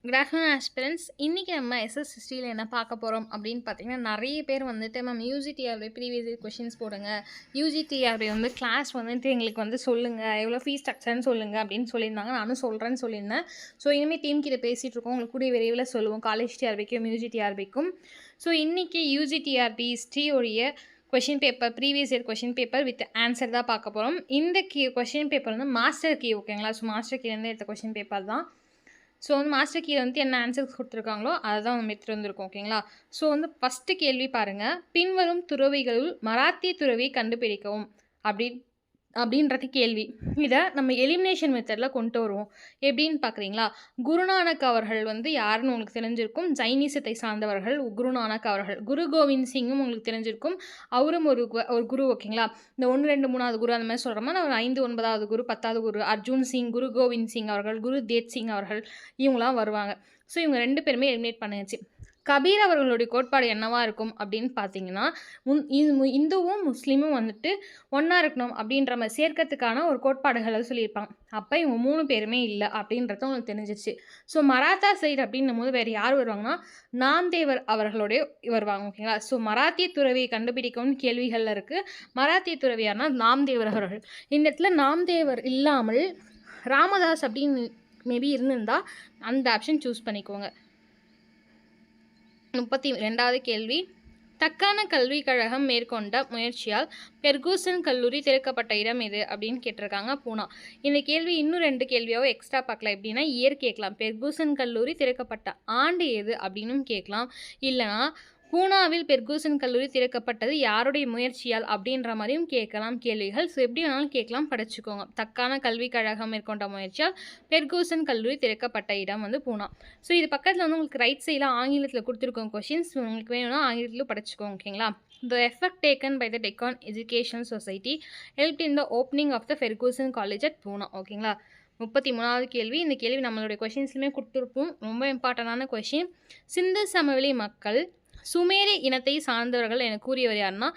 Good afternoon ஆஸ்பிரன்ட்ஸ். இன்றைக்கி நம்ம SS ஹிஸ்ட்ரியில் என்ன பார்க்க போகிறோம் அப்படின்னு பார்த்தீங்கன்னா, நிறைய பேர் வந்துட்டு ma'am UGTRB previous year questions போடுங்க, யூஜிடிஆர்பி வந்து கிளாஸ் வந்துட்டு எங்களுக்கு வந்து சொல்லுங்கள், எவ்வளோ ஃபீஸ் ஸ்ட்ரக்சர்னு சொல்லுங்கள் அப்படின்னு சொல்லியிருந்தாங்க. நானும் சொல்கிறேன்னு சொல்லியிருந்தேன். ஸோ இனிமேல் டீம் கிட்ட பேசிகிட்டு இருக்கோம், உங்களுக்கு கூடிய விரைவில் சொல்லுவோம் காலேஜ் டிஆர்பிக்கும் யூஜிடிஆர்பிக்கும். ஸோ இன்றைக்கி யூஜிடிஆர்பி ஹிஸ்ட்ரியோடைய question paper, previous year question paper with answer தான் பார்க்க போகிறோம். இந்த கொஷின் பேப்பர் வந்து மாஸ்டர் கீ, ஓகேங்களா? ஸோ மாஸ்டர் கீலேருந்து எடுத்த கொஷின் பேப்பர் தான். ஸோ வந்து மாஸ்டர் கீயில் வந்து என்ன ஆன்சர்ஸ் கொடுத்துருக்காங்களோ அதை தான் நம்ம எடுத்துகிட்டு வந்திருக்கோம், ஓகேங்களா? ஸோ வந்து ஃபஸ்ட்டு கேள்வி பாருங்கள். பின்வரும் துறவிகளுள் மராத்திய துறவியை கண்டுபிடிக்கவும் அப்படின்றது கேள்வி. இதை நம்ம எலிமினேஷன் மெத்தடில் கொண்டு வருவோம். எப்படின்னு பார்க்குறீங்களா? குருநானக் அவர்கள் வந்து யாருன்னு உங்களுக்கு தெரிஞ்சிருக்கும். ஜைனிசத்தை சார்ந்தவர்கள் குருநானக் அவர்கள். குரு கோவிந்த் சிங்கும் உங்களுக்கு தெரிஞ்சிருக்கும், அவரும் ஒரு குரு, ஓகேங்களா? இந்த 1 2 3வது குரு அந்த மாதிரி சொல்கிற மாதிரி 5 9வது குரு 10வது குரு அர்ஜுன் சிங், குரு கோவிந்த் சிங் அவர்கள், குரு தேத் சிங் அவர்கள், இவங்களாம் வருவாங்க. ஸோ இவங்க 2 பேருமே எலிமினேட் பண்ணியாச்சு. கபீர் அவர்களுடைய கோட்பாடு என்னவாக இருக்கும் அப்படின்னு பார்த்தீங்கன்னா, இந்துவும் முஸ்லீமும் வந்துட்டு ஒன்றா இருக்கணும் அப்படின்ற மாதிரி சேர்க்கறதுக்கான ஒரு கோட்பாடுகளை சொல்லியிருப்பாங்க. அப்போ இவங்க 3 பேருமே இல்லை அப்படின்றத உங்களுக்கு தெரிஞ்சிச்சு. ஸோ மராத்தா சைடு அப்படின்னும் போது வேறு யார் வருவாங்கன்னா, நாம்தேவர் அவர்களுடைய வருவாங்க, ஓகேங்களா? ஸோ மராத்திய துறவியை கண்டுபிடிக்கவும் கேள்விகளில் இருக்குது. மராத்திய துறவியார்னா நாம்தேவர் அவர்கள். இந்த இடத்துல நாம்தேவர் இல்லாமல் ராமதாஸ் அப்படின்னு மேபி இருந்திருந்தால் அந்த ஆப்ஷன் சூஸ் பண்ணிக்கோங்க. 32வது கேள்வி. தக்கான கல்விக் கழகம் மேற்கொண்ட முயற்சியால் பெர்கூசன் கல்லூரி திறக்கப்பட்ட இடம் எது அப்படின்னு கேட்டிருக்காங்க. பூனா. இந்த கேள்வி இன்னும் 2 கேள்வியாவோ எக்ஸ்ட்ரா பார்க்கலாம். எப்படின்னா இயர் கேட்கலாம், பெர்கூசன் கல்லூரி திறக்கப்பட்ட ஆண்டு எது அப்படின்னும் கேட்கலாம். இல்லைனா பூனாவில் பெர்கூசன் கல்லூரி திறக்கப்பட்டது யாருடைய முயற்சியால் அப்படின்ற மாதிரியும் கேட்கலாம் கேள்விகள். ஸோ எப்படி வேணாலும் கேட்கலாம், படிச்சுக்கோங்க. தக்கான கல்விக் கழகம் மேற்கொண்ட முயற்சியால் பெர்கூசன் கல்லூரி திறக்கப்பட்ட இடம் வந்து பூனா. ஸோ இது பக்கத்தில் வந்து உங்களுக்கு ரைட் சைடில் ஆங்கிலத்தில் கொடுத்துருக்கோம் கொஷின்ஸ். உங்களுக்கு வேணும்னா ஆங்கிலத்தில் படிச்சுக்கோங்க, ஓகேங்களா? The effort taken by the Deccan Education Society helped in the opening of the Ferguson College at Pune, ஓகேங்களா? 33வது கேள்வி. இந்த கேள்வி நம்மளுடைய கொஷின்ஸ்லையுமே கொடுத்துருப்போம், ரொம்ப இம்பார்ட்டண்டான கொஷின். சிந்து சமவெளி மக்கள் சுமேரி இனத்தை சார்ந்தவர்கள் என கூறியவர் யாருன்னா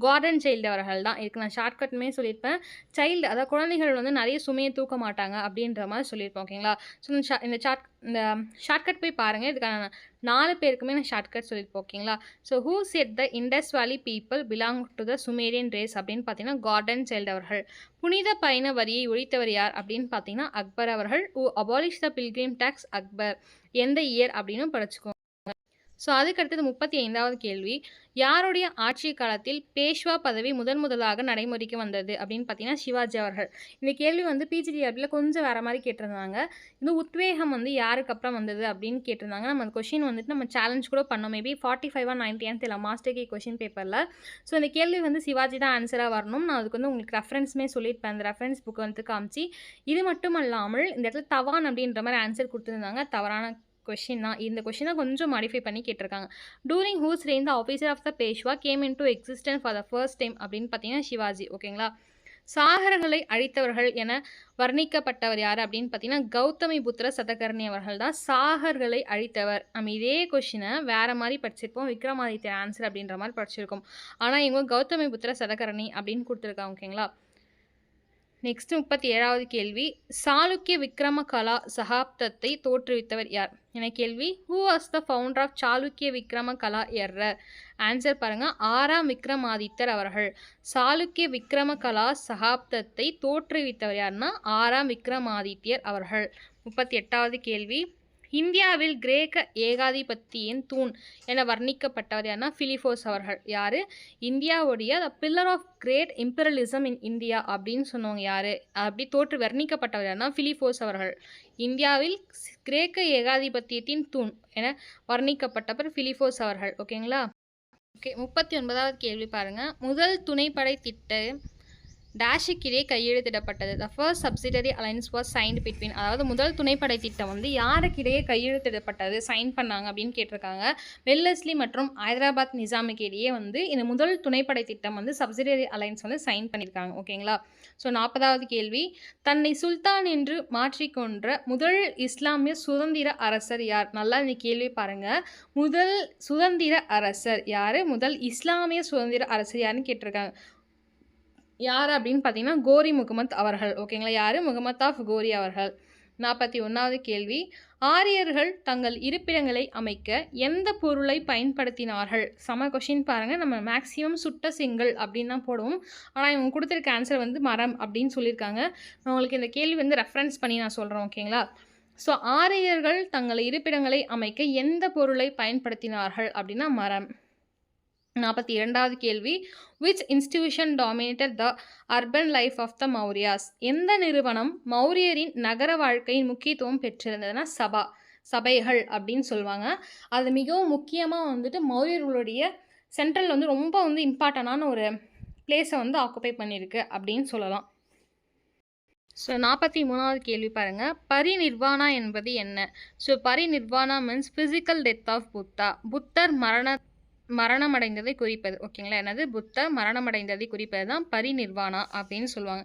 கார்டன் சைல்டு அவர்கள் தான். இதுக்கு நான் ஷார்ட்கட்டுமே சொல்லியிருப்பேன். சைல்டு, அதாவது குழந்தைகள் வந்து நிறைய சுமையை தூக்க மாட்டாங்க அப்படின்ற மாதிரி சொல்லியிருப்போம், ஓகேங்களா? ஸோ இந்த ஷார்ட்கட் போய் பாருங்கள். இதுக்கான 4 பேருக்குமே நான் ஷார்ட்கட் சொல்லியிருப்போம், ஓகேங்களா? So who said the Indus valley people belong to the Sumerian race அப்படின்னு பார்த்தீங்கன்னா கார்டன் சைல்டு அவர்கள். புனித பயண வரியை ஒழித்தவர் யார் அப்படின்னு பார்த்தீங்கன்னா அக்பர் அவர்கள். Who abolish the pilgrim tax Akbar. எந்த இயர் அப்படின்னு படிச்சுக்கோங்க. ஸோ அதுக்கடுத்தது 35வது கேள்வி. யாருடைய ஆட்சி காலத்தில் பேஷ்வா பதவி முதலாக நடைமுறைக்கு வந்தது அப்படின்னு பார்த்தீங்கன்னா சிவாஜி அவர்கள். இந்த கேள்வி வந்து பிஜிடிஆர்பியில் கொஞ்சம் வேறு மாதிரி கேட்டிருந்தாங்க. இந்த உத்வேகம் வந்து யாருக்கு அப்புறம் வந்தது அப்படின்னு கேட்டிருந்தாங்க. நம்ம கொஷின் வந்துட்டு நம்ம சேலஞ்ச் கூட பண்ணோம், மேபி 45 or 90 தெரியல மாஸ்டர் கீ கொஷின் பேப்பரில். ஸோ இந்த கேள்வி வந்து சிவாஜி தான் ஆன்சராக வரணும். நான் அதுக்கு வந்து உங்களுக்கு ரெஃபரன்ஸுமே சொல்லியிருப்பேன், அந்த ரெஃபரன்ஸ் புக்கு வந்து காமிச்சு. இது மட்டும் இல்லாமல் இந்த இடத்துல தவான் அப்படின்ற மாதிரி ஆன்சர் கொடுத்துருந்தாங்க. தவறான கொஷின் தான். இந்த கொஷினை கொஞ்சம் மாடிஃபை பண்ணி கேட்டிருக்காங்க. During whose reign the officer of the Peshwa came into existence for the first time அப்படின்னு பார்த்தீங்கன்னா சிவாஜி, ஓகேங்களா? சாகர்களை அழித்தவர்கள் என வர்ணிக்கப்பட்டவர் யார் அப்படின்னு பார்த்தீங்கன்னா கௌதமி புத்திர சதகர்ணி அவர்கள் தான் சாகர்களை அழித்தவர். நம்ம இதே கொஷினை வேறு மாதிரி படிச்சிருப்போம், விக்ரமாதித்யன் ஆன்சர் அப்படின்ற மாதிரி படிச்சிருக்கோம். ஆனால் இவங்க கௌதமி புத்திர சதகர்ணி அப்படின்னு கொடுத்துருக்காங்க, ஓகேங்களா? நெக்ஸ்ட் 37வது கேள்வி. சாளுக்கிய விக்ரம கலா சகாப்தத்தை தோற்றுவித்தவர் யார் என கேள்வி. Who was the founder of Chalukya Vikrama Kala era? Answer பாருங்கள், 6ஆம் விக்ரமாதித்தர் அவர்கள். சாளுக்கிய விக்ரம கலா சகாப்தத்தை தோற்றுவித்தவர் யாருன்னா 6ஆம் விக்ரமாதித்யர் அவர்கள். 38வது கேள்வி. இந்தியாவில் கிரேக்க ஏகாதிபத்தியின் தூண் என வர்ணிக்கப்பட்டவர் யாருன்னா பிலிபோஸ் அவர்கள். யார்? இந்தியாவுடைய the pillar of great imperialism in India அப்படின்னு சொன்னவங்க யார்? அப்படி வர்ணிக்கப்பட்டவர் யாருன்னா பிலிபோஸ் அவர்கள். இந்தியாவில் கிரேக்க ஏகாதிபத்தியத்தின் தூண் என வர்ணிக்கப்பட்டவர் பிலிபோஸ் அவர்கள், ஓகேங்களா? ஓகே, 39வது கேள்வி பாருங்கள். முதல் துணைப்படை திட்டம் டேஷுக்கிடையே கையெழுத்திடப்பட்டது. The first subsidiary alliance was signed between. அதாவது முதல் துணைப்படை திட்டம் வந்து யாருக்கிடையே கையெழுத்திடப்பட்டது, சைன் பண்ணாங்க அப்படின்னு கேட்டிருக்காங்க. வெல்லஸ்லி மற்றும் ஹைதராபாத் நிசாமுக்கு இடையே வந்து இந்த முதல் துணைப்படை திட்டம் வந்து சப்சிடரி அலைன்ஸ் வந்து சைன் பண்ணியிருக்காங்க, ஓகேங்களா? ஸோ 40வது கேள்வி. தன்னை சுல்தான் என்று மாற்றிக்கொன்ற முதல் இஸ்லாமிய சுதந்திர அரசர் யார்? நல்லா இந்த கேள்வி பாருங்கள். முதல் சுதந்திர அரசர் யார்? முதல் இஸ்லாமிய சுதந்திர அரசர் யாருன்னு கேட்டிருக்காங்க. யார் அப்படின்னு பார்த்தீங்கன்னா கோரி முகமது அவர்கள், ஓகேங்களா? யார்? முகமது ஆஃப் கோரி அவர்கள். 41வது கேள்வி ஆரியர்கள் தங்கள் இருப்பிடங்களை அமைக்க எந்த பொருளை பயன்படுத்தினார்கள்? செம கொஷின் பாருங்கள். நம்ம மேக்ஸிமம் சுட்ட செங்கல் அப்படின்னு தான் போடுவோம். ஆனால் இவங்க கொடுத்துருக்க ஆன்சர் வந்து மரம் அப்படின்னு சொல்லியிருக்காங்க. நான் உங்களுக்கு இந்த கேள்வி வந்து ரெஃபரன்ஸ் பண்ணி நான் சொல்கிறேன். ஓகேங்களா? ஸோ ஆரியர்கள் தங்கள் இருப்பிடங்களை அமைக்க எந்த பொருளை பயன்படுத்தினார்கள் அப்படின்னா மரம். 42வது கேள்வி which institution dominated the urban life of the Mauryas? எந்த நிறுவனம் மௌரியரின் நகர வாழ்க்கையின் முக்கியத்துவம் பெற்றிருந்ததுன்னா சபைகள் அப்படின்னு சொல்லுவாங்க. அது மிகவும் முக்கியமாக வந்துட்டு மௌரியர்களுடைய சென்ட்ரல் வந்து ரொம்ப வந்து இம்பார்ட்டண்டான ஒரு பிளேஸை வந்து ஆக்குபை பண்ணியிருக்கு அப்படின்னு சொல்லலாம். ஸோ 43வது கேள்வி பாருங்கள். பரிநிர்வாணா என்பது என்ன? So parinirvana means physical death of Buddha. புத்தர் மரணமடைந்ததை குறிப்பது. ஓகேங்களா? என்னது? புத்தர் மரணமடைந்ததை குறிப்பது தான் பரிநிர்வாணா அப்படின்னு சொல்லுவாங்க.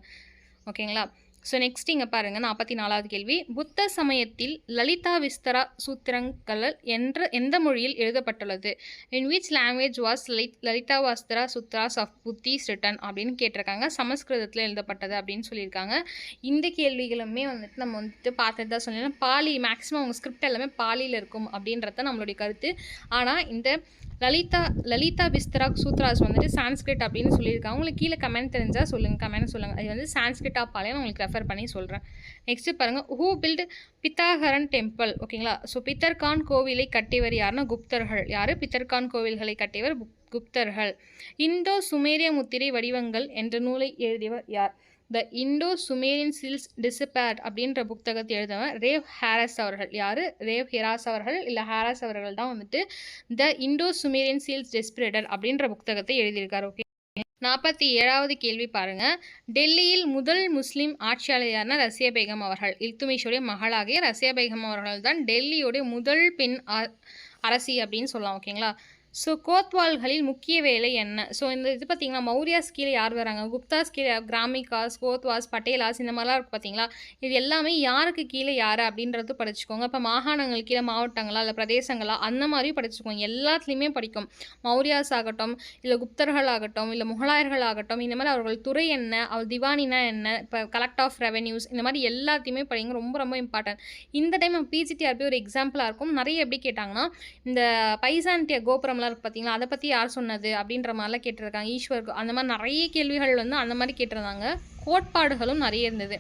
ஓகேங்களா? ஸோ நெக்ஸ்ட் இங்கே பாருங்கள். 44வது கேள்வி புத்த சமயத்தில் லலிதா விஸ்தரா சூத்திரங்கள் எந்த மொழியில் எழுதப்பட்டுள்ளது? In which language was Lalita Vistara Sutras of Buddhists written அப்படின்னு கேட்டிருக்காங்க. சமஸ்கிருதத்தில் எழுதப்பட்டது அப்படின்னு சொல்லியிருக்காங்க. இந்த கேள்விகளுமே வந்துட்டு நம்ம வந்துட்டு பார்த்துட்டு தான் சொல்லலாம். பாலி மேக்ஸிமம் அவங்க ஸ்கிரிப்ட் எல்லாமே பாலியில் இருக்கும் அப்படின்றத நம்மளுடைய கருத்து. ஆனால் இந்த லலிதா விஸ்தரா சூத்ராஸ் வந்துட்டு சான்ஸ்கிரிட் அப்படின்னு சொல்லியிருக்காங்க. உங்களுக்கு கீழே கமெண்ட் தெரிஞ்சால் சொல்லுங்கள், கமெண்ட் சொல்லுங்கள். அது வந்து சான்ஸ்கிரிட்டா பாலையை உங்களுக்கு ரெஃபர் பண்ணி சொல்கிறேன். நெக்ஸ்ட்டு பாருங்கள். ஹூ பில்டு பித்தாகரன் டெம்பிள்? ஓகேங்களா? ஸோ பித்தர்கான் கோவிலை கட்டியவர் யாருன்னா குப்தர்கள். யார் பித்தர்கான் கோவில்களை கட்டியவர்? குப்தர்கள். இந்தோ சுமேரிய முத்திரை வடிவங்கள் என்ற நூலை எழுதியவர் யார்? த இண்டோ சுமேரியன் சீல்ஸ் டிசிபேர்ட் அப்படின்ற புத்தகத்தை எழுதுவவர் ரேவ் ஹாரஸ் அவர்கள். யார்? ரேவ் ஹெராஸ் அவர்கள் இல்லை ஹாரஸ் அவர்கள் தான் வந்துட்டு த இண்டோ சுமேரியன் சீல்ஸ் டிஸ்பிரேடர் அப்படின்ற புத்தகத்தை எழுதியிருக்காரு. ஓகே. 47வது கேள்வி பாருங்கள். டெல்லியில் முதல் முஸ்லீம் ஆட்சியாளர் யாருன்னா ரசியா பேகம் அவர்கள். இல்துமிஷுடைய மகளாகிய ரசியா பேகம் அவர்கள் தான் டெல்லியோடைய முதல் பெண் அரசி அப்படின்னு சொல்லலாம். ஓகேங்களா? ஸோ கோத்வால்களில் முக்கிய வேலை என்ன? ஸோ இந்த இது பார்த்திங்கன்னா மௌரியாஸ் கீழே யார் வராங்க? குப்தாஸ் கீழே கிராமிகாஸ், கோத்வாஸ், பட்டேலாஸ் இந்த மாதிரிலாம் இருக்குது பார்த்தீங்களா? இது எல்லாமே யாருக்கு கீழே யார் அப்படின்றது படிச்சுக்கோங்க. இப்போ மாகாணங்கள் கீழே மாவட்டங்களா இல்லை பிரதேசங்களா அந்த மாதிரியும் படிச்சுக்கோங்க. எல்லாத்துலேயுமே படிக்கும். மௌரியாஸ் ஆகட்டும் இல்லை குப்தர்கள் ஆகட்டும் இல்லை முகலாயர்கள் ஆகட்டும் இந்த மாதிரி அவர்கள் துறை என்ன, அவர் திவானினா என்ன, இப்போ கலெக்ட் ஆஃப் ரெவென்யூஸ் இந்த மாதிரி எல்லாத்தையுமே படிங்க. ரொம்ப ரொம்ப இம்பார்ட்டன்ட். இந்த டைம் பிஜிடிஆர்பி ஒரு எக்ஸாம்பிளாக இருக்கும். நிறைய எப்படி கேட்டாங்கன்னா இந்த பைசான்டியா கோபுரம் இருக்கு பார்த்தீங்களா, அதை பற்றி யார் சொன்னது அப்படின்ற மாதிரிலாம் கேட்டிருக்காங்க. ஈஸ்வர் அந்த மாதிரி நிறைய கேள்விகள் வந்து அந்த மாதிரி கேட்டிருந்தாங்க. கோட்பாடுகளும் நிறைய இருந்தது.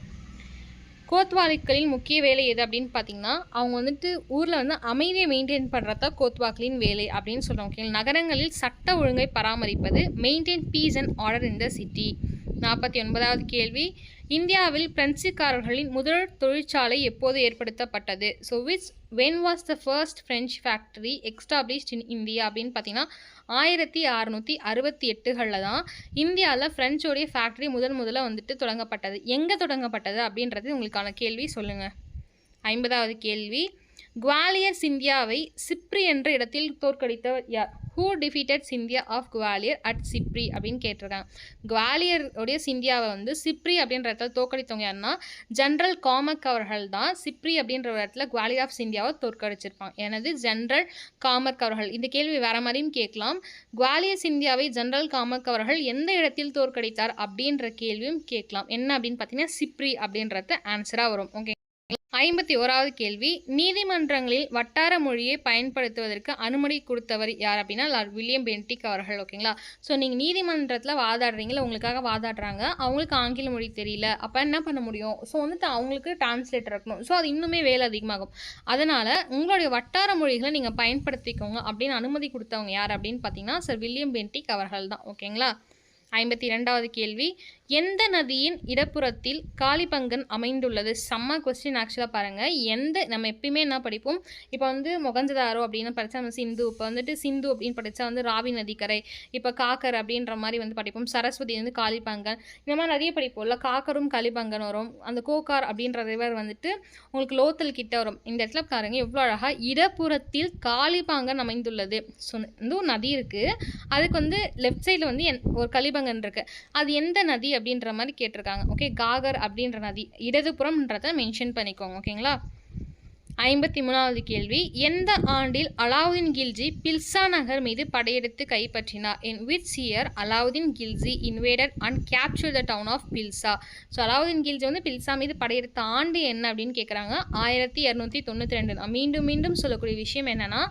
கோத்வாலிக்களின் முக்கிய வேலை எது அப்படின்னு பார்த்தீங்கன்னா அவங்க வந்துட்டு ஊரில் வந்து அமைதியை மெயின்டைன் பண்ணுறதா கோத்வாக்களின் வேலை அப்படின்னு சொல்கிறாங்க. நகரங்களில் சட்ட ஒழுங்கை பராமரிப்பது. Maintain peace and order in the city. 49வது கேள்வி இந்தியாவில் பிரெஞ்சுக்காரர்களின் முதல் தொழிற்சாலை எப்போது ஏற்படுத்தப்பட்டது? So when was the first French factory established in India அப்படின்னு பார்த்தீங்கன்னா 1668களில் தான் இந்தியாவில் ஃப்ரெஞ்சோடைய ஃபேக்ட்ரி முதல்ல வந்துட்டு தொடங்கப்பட்டது. எங்கே தொடங்கப்பட்டது அப்படின்றது உங்களுக்கான கேள்வி. சொல்லுங்கள். 50வது கேள்வி குவாலியர் சிந்தியாவை சிப்ரி என்ற இடத்தில் தோற்கடித்தவர் யார்? Who defeated Scindia of Gwalior at Sipri அப்படின்னு கேட்டிருக்காங்க. குவாலியருடைய சிந்தியாவை வந்து சிப்ரி அப்படின்ற இடத்துல தோற்கடித்தவங்க யாருன்னா ஜென்ரல் காமக் அவர்கள் தான். சிப்ரி அப்படின்ற இடத்துல குவாலியர் ஆஃப் சிந்தியாவை தோற்கடிச்சிருப்பாங்க. எனது ஜென்ரல் காமக் அவர்கள். இந்த கேள்வி வேற மாதிரியும் கேட்கலாம். குவாலியர் சிந்தியாவை ஜென்ரல் காமக் அவர்கள் எந்த இடத்தில் தோற்கடித்தார் அப்படின்ற கேள்வியும் கேட்கலாம். என்ன அப்படின்னு பார்த்தீங்கன்னா சிப்ரி அப்படின்றது ஆன்சராக வரும். ஓகே. 51வது கேள்வி நீதிமன்றங்களில் வட்டார மொழியை பயன்படுத்துவதற்கு அனுமதி கொடுத்தவர் யார் அப்படின்னா லார்ட் வில்லியம் பென்டிக் அவர்கள். ஓகேங்களா? ஸோ நீங்கள் நீதிமன்றத்தில் வாதாடுறீங்களா, உங்களுக்காக வாதாடுறாங்க, அவங்களுக்கு ஆங்கில மொழி தெரியல, அப்போ என்ன பண்ண முடியும்? ஸோ வந்துட்டு அவங்களுக்கு டிரான்ஸ்லேட்டர் இருக்கணும். ஸோ அது இன்னுமே வேலை அதிகமாகும். அதனால் உங்களுடைய வட்டார மொழிகளை நீங்கள் பயன்படுத்திக்கோங்க அப்படின்னு அனுமதி கொடுத்தவங்க யார் அப்படின்னு பார்த்தீங்கன்னா சார் வில்லியம் பென்டிக் அவர்கள் தான். ஓகேங்களா? 52வது கேள்வி எந்த நதியின் இடப்புறத்தில் காளிபங்கன் அமைந்துள்ளது? செம்ம கொஸ்டின் ஆக்சுவலாக பாருங்கள். நம்ம எப்பயுமே என்ன படிப்போம், இப்போ வந்து மொகஞ்சதாரோ அப்படின்னு படித்தா நம்ம சிந்து, இப்போ வந்துட்டு சிந்து அப்படின்னு படித்தா வந்து ராவி நதிக்கரை, இப்போ காக்கர் அப்படின்ற மாதிரி வந்து படிப்போம். சரஸ்வதி வந்து காளிபங்கன், இந்த மாதிரி நிறைய படிப்போம் இல்லை. காக்கரும் காளிபங்கன் வரும். அந்த கோகார் அப்படின்ற ரிவர் வந்துட்டு உங்களுக்கு லோத்தல் கிட்ட வரும். இந்த இடத்துல பாருங்க எவ்வளோ அழகாக இடப்புறத்தில் காளிபங்கன் அமைந்துள்ளது. ஸோ வந்து ஒரு நதி இருக்குது, அதுக்கு வந்து லெஃப்ட் சைடில் வந்து ஒரு காளிபங்கன் இருக்குது. அது எந்த நதி அப்படின்ற மாதிரி கேட்டிருக்காங்க. ஓகே, காகர் அப்படின்ற நதி இடதுபுறம்ன்றதை மென்ஷன் பண்ணிக்கோங்க. ஓகேங்களா? 53வது கேள்வி, எந்த ஆண்டில் அலாவுதீன் கில்ஜி பில்சா நகர் மீது படையெடுத்து கைப்பற்றினார்? In which year Alauddin Khilji invaded and capture the town of Bhilsa? So Alauddin Khilji வந்து பில்சா மீது படையெடுத்த ஆண்டு என்ன அப்படின்னு கேட்குறாங்க. 1292. மீண்டும் மீண்டும் சொல்லக்கூடிய விஷயம் என்னன்னா,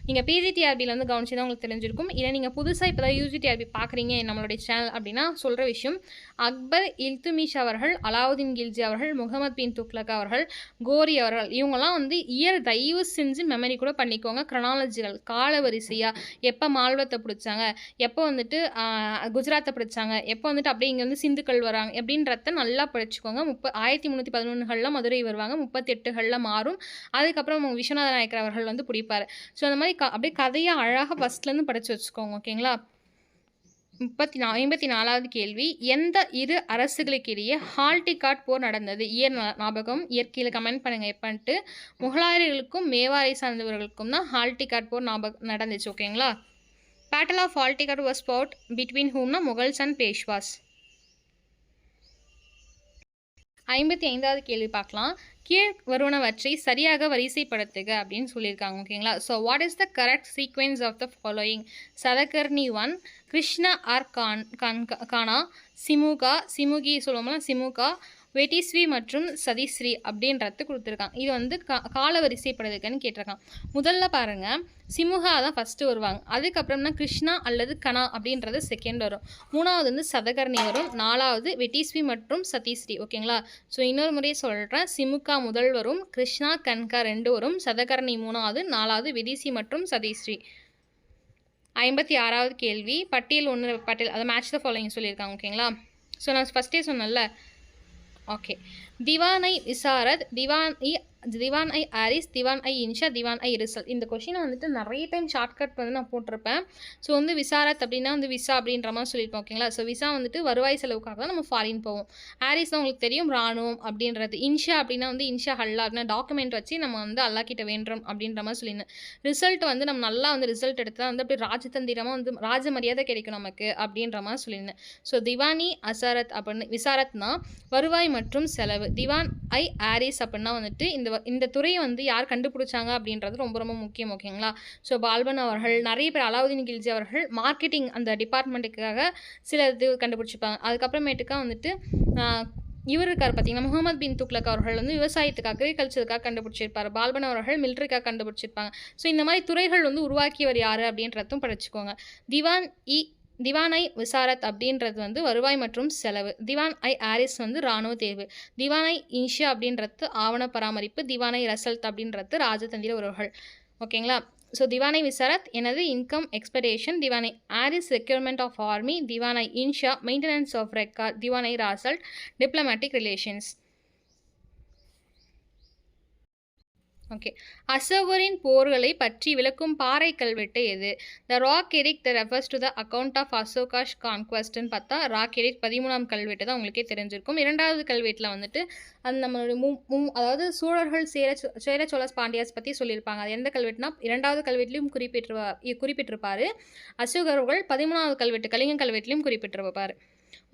நீங்கள் பிஜிடிஆர்பியில் வந்து கவனிச்சு தான் உங்களுக்கு தெரிஞ்சிருக்கும். இல்லை நீங்கள் புதுசாக இப்போ தான் யூஜிடிஆர்பி பார்க்குறீங்க நம்மளுடைய சேனல் அப்படின்னா சொல்கிற விஷயம், அக்பர், இல்துமிஷ் அவர்கள், அலாவுதீன் கில்ஜி அவர்கள், முகமது பின் துக்ளக் அவர்கள், கோரி அவர்கள், இவங்கெல்லாம் வந்து இயர் தயவு செஞ்சு மெமரி கூட பண்ணிக்கோங்க. க்ரனாலஜிகள் கால வரிசையாக எப்போ மால்வத்தை பிடிச்சாங்க, எப்போ வந்துட்டு குஜராத்தை பிடிச்சாங்க, எப்போ வந்துட்டு அப்படியே இங்கே வந்து சிந்துக்கள் வராங்க அப்படின்றத நல்லா படிச்சுக்கோங்க. 1311களில் மதுரை வருவாங்க, 38களில் மாறும், அதுக்கப்புறம் விஸ்வநாத நாயக்கர் அவர்கள் வந்து பிடிப்பார். ஸோ அந்த மாதிரி அப்படியே கதையாக அழகாக ஃபஸ்ட்லேருந்து படித்து வச்சுக்கோங்க. ஓகேங்களா? 54வது கேள்வி, எந்த இரு அரசுகளுக்கிடையே ஹால்டிகாட் போர் நடந்தது? இயர் ஞாபகம், இயர் கீழே கமெண்ட் பண்ணுங்கள் எப்பன்ட்டு. முகலாயர்களுக்கும் மேவாரை சார்ந்தவர்களுக்கும் தான் ஹால்டிகாட் போர் நடந்துச்சு. ஓகேங்களா? Battle of Haldighati was fought between whomனா முகல்ஸ் அண்ட் பேஷ்வாஸ். 55வது கேள்வி பார்க்கலாம். கீழ் வருவனவற்றை சரியாக வரிசைப்படுத்துக அப்படின்னு சொல்லியிருக்காங்க. ஓகேங்களா? So what is the correct sequence of the following? Satakarni 1, Krishna or Kanha, Simuka சொல்லுவோம்னா சிமுகா, வெட்டிஸ்வி மற்றும் சதிஸ்ரீ அப்படின்றது கொடுத்துருக்காங்க. இது வந்து கால வரிசைப்படுதுக்குன்னு கேட்டிருக்காங்க. முதல்ல பாருங்கள், சிமுகா தான் ஃபஸ்ட்டு வருவாங்க, அதுக்கப்புறம்னா கிருஷ்ணா அல்லது கனா அப்படின்றது செகண்ட் வரும், மூணாவது வந்து சதகர்ணி வரும், நாலாவது வெட்டிஸ்வி மற்றும் சதிஸ்ரீ. ஓகேங்களா? ஸோ இன்னொரு முறையே சொல்கிறேன், சிமுகா முதல் வரும், கிருஷ்ணா கன்கா 2 வரும், சதகர்ணி 3வது, 4வது வெடிசி மற்றும் சதிஸ்ரீ. 56வது கேள்வி, பட்டியல் 1 பட்டியல் அதை மேட்ச் த ஃபாலோயிங் சொல்லியிருக்காங்க. ஓகேங்களா? ஸோ நான் ஃபஸ்ட்டே சொன்னேன்ல. ஓகே, திவான்-ஐ விசாரத், திவான்-ஐ ஆரிஸ், திவான்-ஐ இன்ஷா, திவான்-ஐ ரிசல்ட். இந்த கொஷினை வந்துட்டு நிறைய டைம் ஷார்ட்கட் வந்து நான் போட்டிருப்பேன். ஸோ வந்து விசாரத் அப்படின்னா வந்து விசா அப்படின்ற மாதிரி சொல்லியிருப்போம். ஓகேங்களா? ஸோ விசா வந்துட்டு வருவாய் செலவுக்காக தான் நம்ம ஃபாரின் போவோம். ஆரிஸ் தான் உங்களுக்கு தெரியும், ராணுவம் அப்படின்றது. இன்ஷா அப்படின்னா வந்து இன்ஷா ஹல்லா அப்படின்னா டாக்குமெண்ட் வச்சு நம்ம வந்து அல்லா கிட்ட வேண்டுறோம் அப்படின்ற மாதிரி சொல்லியிருந்தேன். ரிசல்ட் வந்து நம்ம நல்லா வந்து ரிசல்ட் எடுத்தால் வந்து அப்படி ராஜதந்திரமாக வந்து ராஜ மரியாதை கிடைக்கும் நமக்கு அப்படின்ற மாதிரி சொல்லியிருந்தேன். ஸோ திவானி அசாரத் அப்படின்னு விசாரத்னா வருவாய் மற்றும் செலவு. திவான்-ஐ ஆரிஸ் அப்படின்னா வந்துட்டு இந்த துறையை வந்து யார் கண்டுபிடிச்சாங்க அப்படின்றது ரொம்ப ரொம்ப முக்கியம். ஓகேங்களா? ஸோ பால்பன் அவர்கள், நிறைய பேர், அலாவுதீன் கில்ஜி அவர்கள் மார்க்கெட்டிங் அந்த டிபார்ட்மெண்ட்டுக்காக சில இது கண்டுபிடிச்சிப்பாங்க. அதுக்கப்புறமேட்டுக்கா வந்துட்டு இவர் இருக்கார் பார்த்தீங்கன்னா, முகமது பின் துக்ளக் அவர்கள் வந்து விவசாயத்துக்காக அக்ரிகல்ச்சருக்காக கண்டுபிடிச்சிருப்பார். பால்பன் அவர்கள் மிலிட்ரிக்காக கண்டுபிடிச்சிருப்பாங்க. ஸோ இந்த மாதிரி துறைகள் வந்து உருவாக்கியவர் யார் அப்படின்றதும் படிச்சுக்கோங்க. திவான்-ஐ விசாரத் அப்படின்றது வந்து வருவாய் மற்றும் செலவு. திவான்-ஐ ஆரிஸ் வந்து இராணுவ தேர்வு. திவான்-ஐ இன்ஷா அப்படின்றது ஆவண பராமரிப்பு. திவான்-ஐ ரசல்ட் அப்படின்றது ராஜதந்திர உறவுகள். ஓகேங்களா? ஸோ திவான்-ஐ விசாரத் எனது income expectation, Diwan i Ariz requirement of army, Diwan i Insha maintenance of record, Diwan i Rasalat diplomatic relations. Okay, அசோகரின் போர்களை பற்றி விளக்கும் பாறை கல்வெட்டு எது? த ராக் எரிக் the refers to the account of Ashoka's கான்குவஸ்ட்னு பார்த்தா ராக் எரிக் 13ஆம் கல்வெட்டு தான் உங்களுக்கே தெரிஞ்சிருக்கும். 2வது கல்வெட்டில் வந்துட்டு அந்த நம்மளுடைய அதாவது சோழர்கள் சேர சோழ பாண்டியாஸ் பற்றி சொல்லியிருப்பாங்க. அது எந்த கல்வெட்டுனா 2வது கல்வெட்டிலையும் குறிப்பிட்டிருப்பார். அசோகர்கள் 13வது கல்வெட்டு கலிங்க கல்வெட்டிலையும் குறிப்பிட்டிருப்பார்.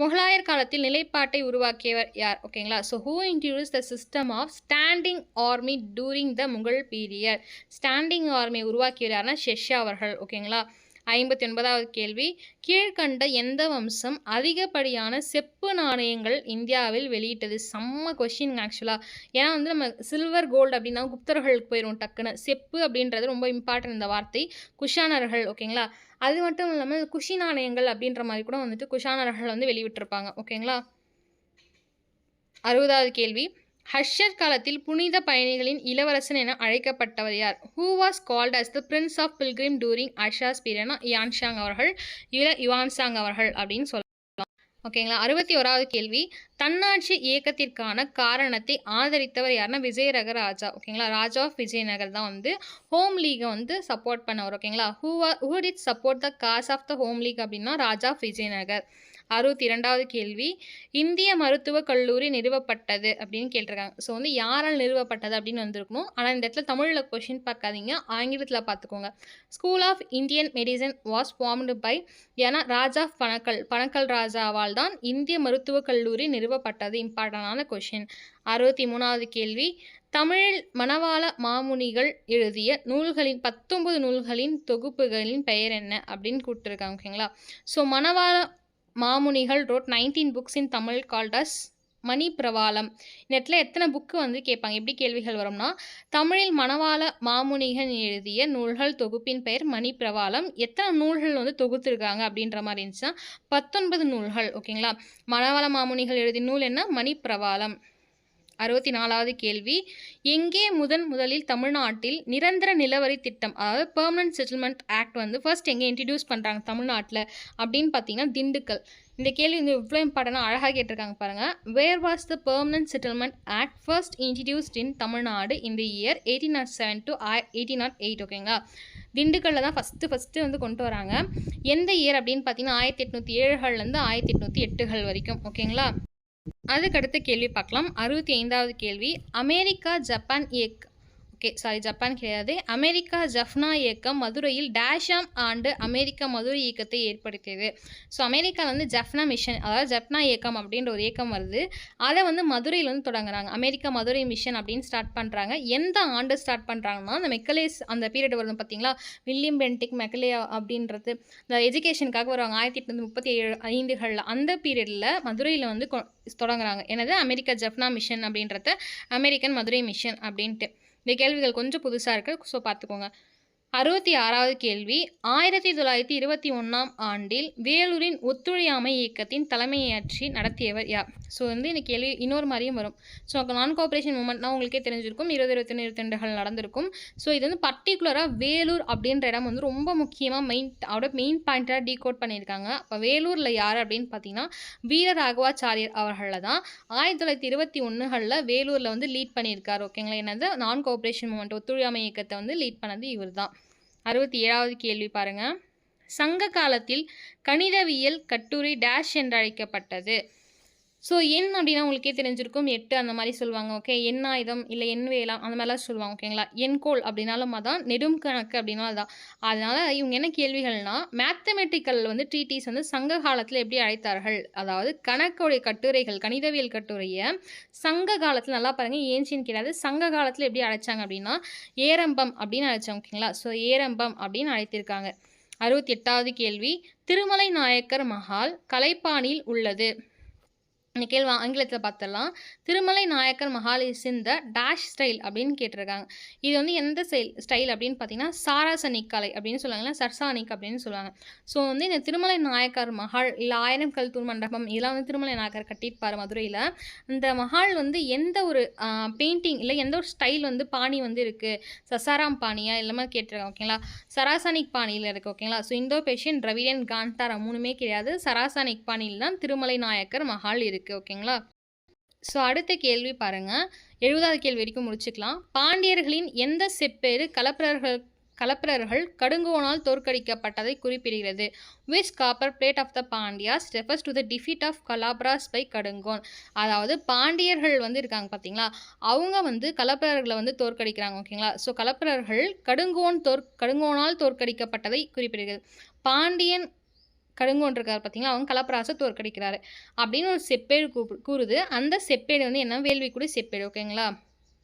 முகலாயர் காலத்தில் நிலைப்பாட்டை உருவாக்கியவர் யார்? ஓகேங்களா? So who introduce the system of standing army during the Mughal period? Standing ஆர்மியை உருவாக்கியவர் யாருன்னா ஷெர்ஷா அவர்கள். ஓகேங்களா? 59வது கேள்வி, கீழ்கண்ட எந்த வம்சம் அதிகப்படியான செப்பு நாணயங்கள் இந்தியாவில் வெளியிட்டது? செம்ம கொஷின் ஆக்சுவலாக. ஏன்னா வந்து நம்ம சில்வர் கோல்டு அப்படின்னா குப்தர்களுக்கு போயிடும் டக்குன்னு. செப்பு அப்படின்றது ரொம்ப இம்பார்ட்டன்ட் இந்த வார்த்தை. குஷானர்கள். ஓகேங்களா? அது மட்டும் இல்லாமல் குஷி நாணயங்கள் அப்படின்ற மாதிரி கூட வந்துட்டு குஷானர்கள் வந்து வெளியிட்டிருப்பாங்க. ஓகேங்களா? 60வது கேள்வி, ஹர்ஷர் காலத்தில் புனித பயணிகளின் இளவரசன் என அழைக்கப்பட்டவர் யார்? Who was called as the prince of pilgrim during Harsha's பீரியட்னா யான்ஷாங் அவர்கள், யுவான்சாங் அவர்கள் அப்படின்னு சொல்லலாம். ஓகேங்களா? 61வது கேள்வி, தன்னாட்சி இயக்கத்திற்கான காரணத்தை ஆதரித்தவர் யாருன்னா விஜயநகர ராஜா. ஓகேங்களா? ராஜா ஆஃப் விஜயநகர் தான் வந்து ஹோம் லீகை வந்து சப்போர்ட் பண்ணவர். ஓகேங்களா? Who did support the cause of the home league அப்படின்னா ராஜா ஆஃப் விஜயநகர். 62வது கேள்வி, இந்திய மருத்துவக் கல்லூரி நிறுவப்பட்டது அப்படின்னு கேட்டிருக்காங்க. ஸோ வந்து யாரால் நிறுவப்பட்டது அப்படின்னு வந்திருக்கணும். ஆனால் இந்த இடத்துல தமிழில் கொஷின் பார்க்காதீங்க, ஆங்கிலத்தில் பார்த்துக்கோங்க. School of Indian medicine was formed by, ஏன்னா ராஜா ஆஃப் பனக்கல் ராஜாவால் தான் இந்திய மருத்துவக் கல்லூரி நிறுவப்பட்டது. இம்பார்ட்டண்டான கொஷின். 63வது கேள்வி, தமிழில் மணவாள மாமுனிகள் எழுதிய நூல்களின் 19 நூல்களின் தொகுப்புகளின் பெயர் என்ன அப்படின்னு கொடுத்துருக்காங்க. ஓகேங்களா? So Manavala Mamunigal wrote 19 books in Tamil called as மணி பிரவாளம். இந்த இடத்துல எத்தனை புக்கு வந்து கேட்பாங்க. எப்படி கேள்விகள் வரும்னா, தமிழில் மணவாள மாமுனிகள் எழுதிய நூல்கள் தொகுப்பின் பெயர் மணி பிரவாளம். எத்தனை நூல்கள் வந்து தொகுத்துருக்காங்க அப்படின்ற மாதிரி இருந்துச்சுன்னா 19 நூல்கள். ஓகேங்களா? மணவாள மாமுனிகள் எழுதிய நூல் என்ன? மணி பிரவாளம். 64வது கேள்வி, எங்கே முதலில் தமிழ்நாட்டில் நிரந்தர நிலவரி திட்டம், அதாவது பெர்மனன்ட் செட்டில்மெண்ட் ஆக்ட் வந்து ஃபர்ஸ்ட் எங்கே இன்ட்ரடியூஸ் பண்ணுறாங்க தமிழ்நாட்டில் அப்படின்னு பார்த்தீங்கன்னா திண்டுக்கல். இந்த கேள்வி வந்து இவ்வளோ இம்பார்ட்டனாக அழகாக கேட்டிருக்காங்க பாருங்கள். Where was the permanent settlement act first introduced in Tamil Nadu இந்த இயர் 1807 to 1808. ஓகேங்களா? திண்டுக்கல்ல தான் ஃபஸ்ட்டு வந்து கொண்டு வராங்க. எந்த இயர் அப்படின்னு பார்த்தீங்கன்னா 1807லேருந்து 1808 வரைக்கும். ஓகேங்களா? அதுக்கடுத்த கேள்வி பார்க்கலாம். 65வது கேள்வி, ஜப்பான் கிடையாது. அமெரிக்கா ஜஃப்னா இயக்கம் மதுரையில் டேஷாம் ஆண்டு அமெரிக்கா மதுரை இயக்கத்தை ஏற்படுத்தியது. ஸோ அமெரிக்கா வந்து ஜஃப்னா மிஷன், அதாவது ஜஃப்னா இயக்கம் அப்படின்ற ஒரு இயக்கம் வருது. அதை வந்து மதுரையில் வந்து தொடங்குறாங்க. அமெரிக்கா மதுரை மிஷன் அப்படின்னு ஸ்டார்ட் பண்ணுறாங்க. எந்த ஆண்டு ஸ்டார்ட் பண்ணுறாங்கன்னா, அந்த மெக்கலேஸ் அந்த பீரியட் வருது பார்த்தீங்களா, வில்லியம் பென்டிக் மெக்கலே அப்படின்றது இந்த எஜுகேஷனுக்காக வருவாங்க 1835 அந்த பீரியடில் மதுரையில் வந்து தொடங்குறாங்க. என்னது? அமெரிக்கா ஜஃப்னா மிஷன் அப்படின்றத அமெரிக்கன் மதுரை மிஷன் அப்படின்ட்டு. இந்த கேள்விகள் கொஞ்சம் புதுசாக இருக்குது, ஸோ பார்த்துக்கோங்க. 66வது கேள்வி, 1921ஆம் ஆண்டில் வேலூரின் ஒத்துழையாமை இயக்கத்தின் தலைமையேற்றி நடத்தியவர் யார்? ஸோ வந்து இந்த கேள்வி இன்னொரு மாதிரியும் வரும். ஸோ நான் கோஆப்ரேஷன் மூமெண்ட்னா உங்களுக்கே தெரிஞ்சிருக்கும். 2021 நடந்திருக்கும். ஸோ இது வந்து பர்டிகுலராக வேலூர் அப்படின்ற இடம் வந்து ரொம்ப முக்கியமாக மெயின் பாயிண்ட்டாக டீகோட் பண்ணியிருக்காங்க. அப்போ வேலூரில் யார் அப்படின்னு பார்த்தீங்கன்னா வீர ராகவாச்சாரியர் அவர்களில் தான் 1921 வேலூரில் வந்து லீட் பண்ணியிருக்கார். ஓகேங்களா? என்னது? நான் கோஆப்ரேஷன் மூமெண்ட் ஒத்துழையாமை இயக்கத்தை வந்து லீட் பண்ணது இவர் தான். 67வது கேள்வி பாருங்க. சங்க காலத்தில் கணிதவியல் கட்டுரை டேஷ் என்று அழைக்கப்பட்டது. ஸோ எண் அப்படின்னா உங்களுக்கே தெரிஞ்சிருக்கும், 8 அந்த மாதிரி சொல்லுவாங்க. ஓகே, எண்ணாயுதம் இல்லை எண்வேலாம் அந்த மாதிரிலாம் சொல்லுவாங்க. ஓகேங்களா? எண்கோள் அப்படின்னாலும் அதான், நெடும் கணக்கு அப்படின்னா அதுதான். அதனால் இவங்க என்ன கேள்விகள்னா, மேத்தமெட்டிக்கல் வந்து ட்ரீட்டிஸ் வந்து சங்க காலத்தில் எப்படி அழைத்தார்கள், அதாவது கணக்குடைய கட்டுரைகள் கணிதவியல் கட்டுரையை சங்க காலத்தில், நல்லா பாருங்கள், ஏன்ஷியன் கிடையாது, சங்க காலத்தில் எப்படி அழைச்சாங்க அப்படின்னா ஏரம்பம் அப்படின்னு அழைச்சாங்க. ஓகேங்களா? ஸோ ஏரம்பம் அப்படின்னு அழைத்திருக்காங்க. 68வது கேள்வி, திருமலை நாயக்கர் மஹால் கலைப்பாணியில் உள்ளது. இந்த கேள்வி ஆங்கிலத்தில் பார்த்துடலாம். Thirumalai Nayakkar Mahal is in the dash style அப்படின்னு கேட்டிருக்காங்க. இது வந்து எந்த ஸ்டைல் அப்படின்னு பார்த்தீங்கன்னா சாராசனிக் கலை அப்படின்னு சொல்லுவாங்க, சர்சானிக் அப்படின்னு சொல்லுவாங்க. ஸோ வந்து இந்த திருமலை நாயக்கர் மஹால் இல்லை 1000 கல் தூண் மண்டபம் இதெல்லாம் வந்து திருமலை நாயக்கர் கட்டியிருப்பார் மதுரையில். இந்த மஹால் வந்து எந்த ஒரு பெயிண்டிங் இல்லை எந்த ஒரு ஸ்டைல் வந்து பாணி வந்து இருக்குது, சசாராம் பாணியா எல்லாமே கேட்டிருக்காங்க. ஓகேங்களா? சராசனிக் பாணியில் இருக்குது. ஓகேங்களா? ஸோ இந்தோ பேஷியன் திராவிடியன் காந்தாரா மூணுமே கிடையாது, சராசனிக் பாணியில் தான் திருமலை நாயக்கர் மஹால் இருக்குது. ஓகேங்களா? ஸோ அடுத்த கேள்வி பாருங்க. 70வது கேள்வி வரைக்கும் முடிச்சுக்கலாம். பாண்டியர்களின் எந்த செப்பேடு கலப்பிரர்கள் கடுங்கோனால் தோற்கடிக்கப்பட்டதை குறிப்பிடுகிறது? Which copper plate of the Pandyas refers to the defeat of Calabras by Kadungon? அதாவது பாண்டியர்கள் வந்து இருக்காங்க பார்த்தீங்களா, அவங்க வந்து கலப்பிரர்களை வந்து தோற்கடிக்கிறாங்க. ஓகேங்களா? ஸோ கலப்பிரர்கள் கடுங்கோனால் தோற்கடிக்கப்பட்டதை குறிப்பிடுகிறது. பாண்டியன் கடுங்கோன் இருக்கார் பார்த்தீங்களா, அவங்க கலப்பராசை தோற்கடிக்கிறாரு அப்படின்னு ஒரு செப்பேடு கூறுது. அந்த செப்பேடு வந்து என்ன? வேள்விக்குடி செப்பேடு. ஓகேங்களா?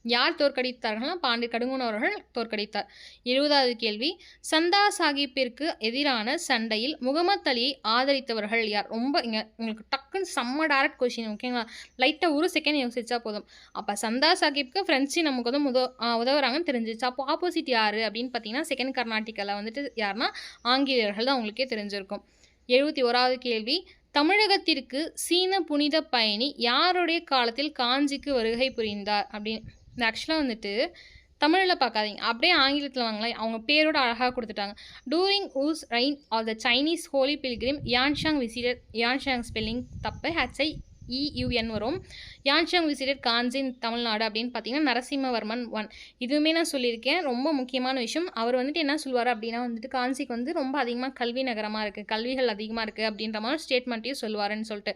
யார் தோற்கடித்தார்கள்னா கடுங்கோன் அவர்கள் தோற்கடித்தார். 70வது கேள்வி, சந்தா சாஹிப்பிற்கு எதிரான சண்டையில் முகமது அலியை ஆதரித்தவர்கள் யார்? ரொம்ப இங்கே உங்களுக்கு டக்குன்னு செம்ம டேரக்ட் கொஷின். ஓகேங்களா? லைட்டாக ஒரு செகண்ட் யோசிச்சா போதும். அப்போ சந்தா சாஹிப்க்கு ஃப்ரெண்ட்ஸு நமக்கு வந்து உதவுறாங்கன்னு தெரிஞ்சிச்சு. அப்போ ஆப்போசிட் யார் அப்படின்னு பார்த்தீங்கன்னா செகண்ட் கர்நாடிகாவில் வந்துட்டு யாருன்னா ஆங்கிலேயர்கள் தான் உங்களுக்கே தெரிஞ்சிருக்கும். 71வது கேள்வி, தமிழகத்திற்கு சீன புனித பயணி யாருடைய காலத்தில் காஞ்சிக்கு வருகை புரிந்தார் அப்படின்னு. இந்த ஆக்சுவலாக வந்துட்டு தமிழில் பார்க்காதீங்க, அப்படியே ஆங்கிலத்தில் வாங்கலாம். அவங்க பேரோட அழகாக கொடுத்துட்டாங்க. During whose reign of the Chinese holy pilgrim Hiuen Tsang visited, Hiuen Tsang spelling தப்பு, HIEUN வரும். யான்ஷாங் விசிட்டட் காஞ்சின் தமிழ்நாடு அப்படின்னு பார்த்தீங்கன்னா நரசிம்மவர்மன் 1. இதுவுமே நான் சொல்லியிருக்கேன், ரொம்ப முக்கியமான விஷயம். அவர் வந்துட்டு என்ன சொல்லுவார் அப்படின்னா வந்துட்டு காஞ்சிக்கு வந்து ரொம்ப அதிகமாக கல்வி நகரமாக இருக்குது, கல்விகள் அதிகமாக இருக்குது அப்படின்ற மாதிரி ஸ்டேட்மெண்ட்டையும் சொல்லுவாருன்னு சொல்லிட்டு.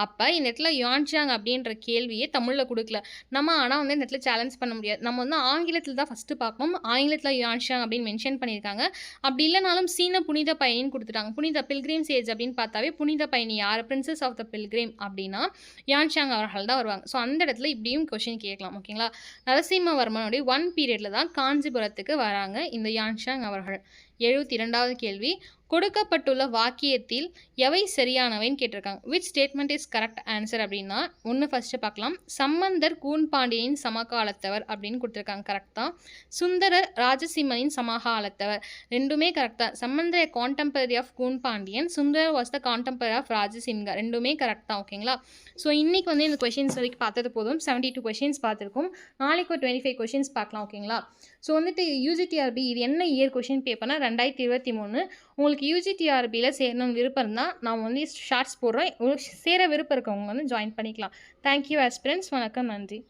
அப்போ இந்த இடத்துல யான்ஷாங் அப்படின்ற கேள்வியே தமிழில் கொடுக்கல நம்ம. ஆனால் வந்து இந்த இடத்துல சேலஞ்ச் பண்ண முடியாது. நம்ம வந்து ஆங்கிலத்தில் தான் ஃபஸ்ட்டு பார்க்கணும். ஆங்கிலத்தில் யான்ஷாங் அப்படின்னு மென்ஷன் பண்ணியிருக்காங்க. அப்படி இல்லைனாலும் சீன புனித பயணின்னு கொடுத்துட்டாங்க. புனித பில்கிரிம் சேஜ் அப்படின்னு பார்த்தாவே புனித பயணி யார், பிரின்சஸ் ஆஃப் த பில்கிரிம் அப்படின்னா யான்ஷாங் அவர்கள் தான் வருவாங்க. ஸோ அந்த இடத்துல இப்படியும் கொஷின் கேட்கலாம். ஓகேங்களா? நரசிம்மவர்மனுடைய 1 பீரியடில் தான் காஞ்சிபுரத்துக்கு வராங்க இந்த யான்ஷாங் அவர்கள். 72வது கேள்வி, கொடுக்கப்பட்டுள்ள வாக்கியத்தில் எவை சரியானவைன்னு கேட்டிருக்காங்க. Which statement is correct answer அப்படின்னா ஃபஸ்ட்டு பார்க்கலாம். சம்பந்தர் கூன்பாண்டியனின் சமகாலத்தவர் அப்படின்னு கொடுத்துருக்காங்க, கரெக்ட் தான். சுந்தரர் ராஜசிம்மனின் சமகாலத்தவர், ரெண்டுமே கரெக்ட் தான். Sambandar contemporary of Koon Pandiyan, Sundarar was the contemporary of Rajasimha, ரெண்டுமே கரெக்ட் தான். ஓகேங்களா? ஸோ இன்றைக்கி வந்து இந்த கொஷின்ஸ் வரைக்கும் பார்த்தது போதும். 72 கொஷின்ஸ் பார்த்துருக்கோம். நாளைக்கு ஒரு 25 கொஷின்ஸ் பார்க்கலாம். ஓகேங்களா? ஸோ வந்துட்டு யூஜிடிஆர்பி இது என்ன இயர் கொஷின் பேப்பர்னா 2023. உங்களுக்கு யூஜிடிஆர்பியில் சேரணும்னு விருப்பம் இருந்தால் நான் வந்து ஷார்ட்ஸ் போடுறேன். உங்களுக்கு சேர விருப்பம் இருக்கவங்க வந்து ஜாயின் பண்ணிக்கலாம். Thank you aspirants. வணக்கம், நன்றி.